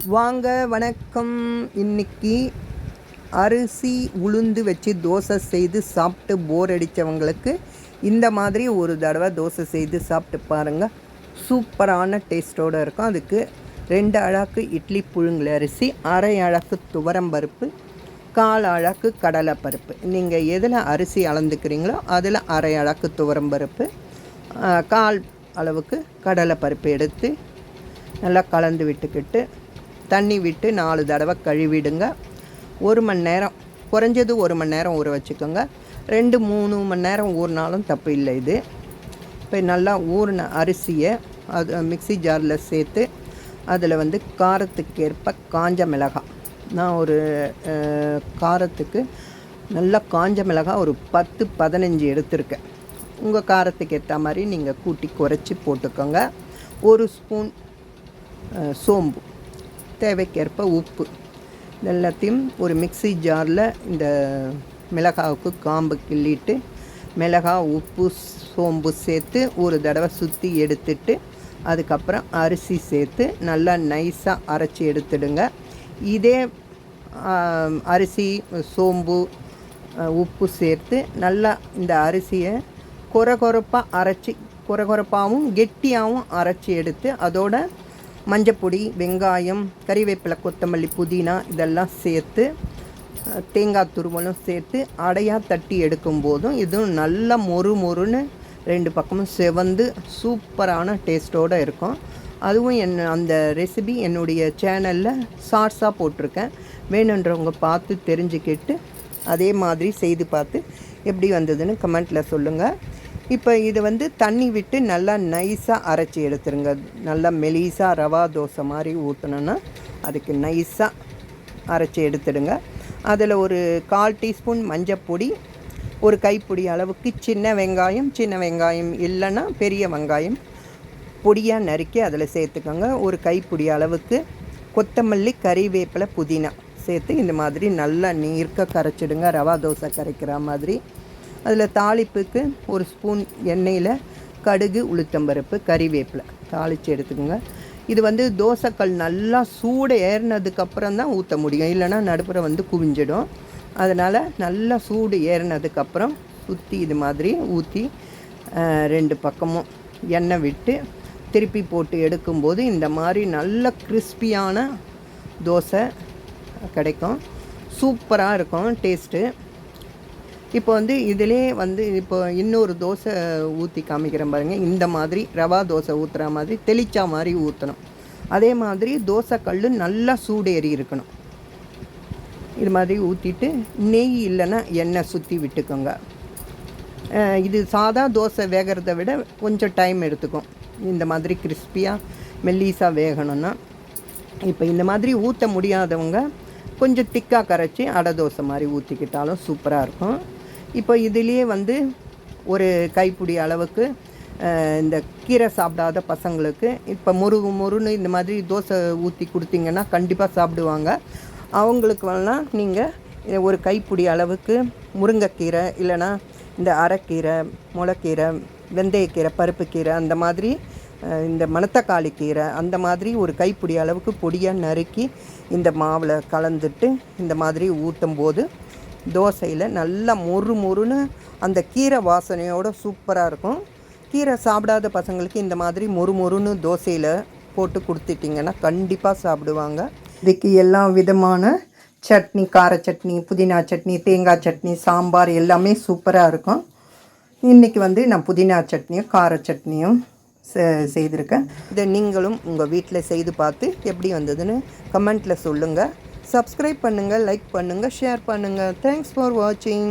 வாங்க வணக்கம். இன்னைக்கு அரிசி உளுந்து வச்சு தோசை செய்து சாப்பிட்டு போர் அடித்தவங்களுக்கு இந்த மாதிரி ஒரு தடவை தோசை செய்து சாப்பிட்டு பாருங்கள். சூப்பரான டேஸ்ட்டோடு இருக்கும். அதுக்கு 2 அழாக்கு இட்லி புழுங்கல் அரிசி, அரை அழாக்கு துவரம்பருப்பு, 1/4 அழாக்கு கடலைப்பருப்பு. நீங்கள் எதில் அரிசி அளந்துக்கிறீங்களோ அதில் அரை அழாக்கு துவரம்பருப்பு, 1/4 அளவுக்கு கடலைப்பருப்பு எடுத்து நல்லா கலந்து விட்டுக்கிட்டு தண்ணி விட்டு 4 தடவை கழுவிடுங்க. 1 மணி நேரம், குறைஞ்சது 1 மணி நேரம் ஊற வச்சுக்கோங்க. 2-3 மணி நேரம் ஊறினாலும் தப்பு இல்லை. இது இப்போ நல்லா ஊறின அரிசியை அது மிக்சி ஜாரில் சேர்த்து அதில் காரத்துக்கேற்ப காஞ்ச மிளகாய், நான் ஒரு காரத்துக்கு நல்லா காஞ்ச மிளகாய் ஒரு 10-15 எடுத்திருக்கேன். உங்கள் காரத்துக்கு ஏற்ற மாதிரி நீங்கள் கூட்டி குறைச்சி போட்டுக்கோங்க. 1 ஸ்பூன் சோம்பு, தேவைக்கேற்ப உப்பு, எல்லாத்தையும் ஒரு மிக்சி ஜாரில் இந்த மிளகாவுக்கு காம்பு கிள்ளிட்டு மிளகாய், உப்பு, சோம்பு சேர்த்து ஒரு தடவை சுற்றி எடுத்துட்டு அதுக்கப்புறம் அரிசி சேர்த்து நல்லா நைஸாக அரைச்சி எடுத்துடுங்க. இதே அரிசி, சோம்பு, உப்பு சேர்த்து நல்லா இந்த அரிசியை கொரகொரப்பாகவும் கெட்டியாகவும் அரைச்சி எடுத்து அதோட மஞ்சப்பொடி, வெங்காயம், கறிவேப்பிலை, கொத்தமல்லி, புதினா இதெல்லாம் சேர்த்து தேங்காய் துருவலும் சேர்த்து அடையாக தட்டி எடுக்கும்போதும் இதுவும் நல்லா மொறுன்னு 2 பக்கமும் செவந்து சூப்பரான டேஸ்ட்டோடு இருக்கும். அதுவும் அந்த ரெசிபி என்னுடைய சேனலில் ஷார்ட்ஸாக போட்டிருக்கேன். வேணுன்றவங்க பார்த்து தெரிஞ்சுக்கிட்டு அதே மாதிரி செய்து பார்த்து எப்படி வந்ததுன்னு கமெண்ட்டில் சொல்லுங்கள். இப்போ இது தண்ணி விட்டு நல்லா நைஸாக அரைச்சி எடுத்துருங்க. நல்லா மெலிசாக ரவா தோசை மாதிரி ஊற்றணுன்னா அதுக்கு நைஸாக அரைச்சி எடுத்துடுங்க. அதில் ஒரு 1/4 டீஸ்பூன் மஞ்சப்பொடி, ஒரு கைப்பிடி அளவுக்கு சின்ன வெங்காயம் இல்லைன்னா பெரிய வெங்காயம் பொடியாக நறுக்கி அதில் சேர்த்துக்கோங்க. ஒரு கைப்பிடி அளவுக்கு கொத்தமல்லி, கறிவேப்பிலை, புதினா சேர்த்து இந்த மாதிரி நல்லா நீர்க்க கரைச்சிடுங்க, ரவா தோசை கரைக்கிற மாதிரி. அதில் தாளிப்புக்கு 1 ஸ்பூன் எண்ணெயில் கடுகு, உளுத்தம்பருப்பு, கறிவேப்பிலை தாளித்து எடுத்துக்கோங்க. இது தோசைக்கல் நல்லா சூடு ஏறினதுக்கப்புறம் தான் ஊற்ற முடியும், இல்லைனா நடுப்புற குவிஞ்சிடும். அதனால் நல்லா சூடு ஏறினதுக்கப்புறம் சுற்றி இது மாதிரி ஊற்றி 2 பக்கமும் எண்ணெய் விட்டு திருப்பி போட்டு எடுக்கும்போது இந்த மாதிரி நல்ல கிறிஸ்பியான தோசை கிடைக்கும். சூப்பராக இருக்கும் டேஸ்ட்டு. இப்போ இதிலே இப்போ இன்னொரு தோசை ஊற்றி காமிக்கிறேன் பாருங்கள். இந்த மாதிரி ரவா தோசை ஊற்றுற மாதிரி தெளிச்சா மாதிரி ஊற்றணும். அதே மாதிரி தோசைக்கல் நல்லா சூடேறி இருக்கணும். இது மாதிரி ஊற்றிட்டு நெய் இல்லைன்னா எண்ணெய் சுற்றி விட்டுக்கோங்க. இது சாதா தோசை வேகிறத விட கொஞ்சம் டைம் எடுத்துக்கும். இந்த மாதிரி கிறிஸ்பியாக மெல்லீஸாக வேகணும்னா. இப்போ இந்த மாதிரி ஊற்ற முடியாதவங்க கொஞ்சம் திக்காக கரைச்சி அடை தோசை மாதிரி ஊற்றிக்கிட்டாலும் சூப்பராக இருக்கும். இப்போ இதுலேயே ஒரு கைப்பிடி அளவுக்கு இந்த கீரை சாப்பிடாத பசங்களுக்கு இப்போ மொறுன்னு இந்த மாதிரி தோசை ஊற்றி கொடுத்தீங்கன்னா கண்டிப்பாக சாப்பிடுவாங்க. அவங்களுக்கெல்லாம் நீங்கள் ஒரு கைப்பிடி அளவுக்கு முருங்கைக்கீரை, இல்லைனா இந்த அரைக்கீரை, முளைக்கீரை, வெந்தயக்கீரை, பருப்புக்கீரை, அந்த மாதிரி இந்த மணத்தக்காளி கீரை, அந்த மாதிரி ஒரு கைப்பிடி அளவுக்கு பொடியாக நறுக்கி இந்த மாவில் கலந்துட்டு இந்த மாதிரி ஊற்றும்போது தோசையில் நல்லா மொறுன்னு அந்த கீரை வாசனையோடு சூப்பராக இருக்கும். கீரை சாப்பிடாத பசங்களுக்கு இந்த மாதிரி மொறுன்னு தோசையில் போட்டு கொடுத்துட்டிங்கன்னா கண்டிப்பாக சாப்பிடுவாங்க. இதுக்கு எல்லா விதமான சட்னி, கார சட்னி, புதினா சட்னி, தேங்காய் சட்னி, சாம்பார் எல்லாமே சூப்பராக இருக்கும். இன்றைக்கி நான் புதினா சட்னியும் கார சட்னியும் செய்திருக்கேன். இதை நீங்களும் உங்கள் வீட்டில் செய்து பார்த்து எப்படி வந்ததுன்னு கமெண்ட்டில் சொல்லுங்கள். சப்ஸ்கிரைப் பண்ணுங்கள், லைக் பண்ணுங்கள், ஷேர் பண்ணுங்கள். தேங்க்ஸ் ஃபார் வாட்சிங்.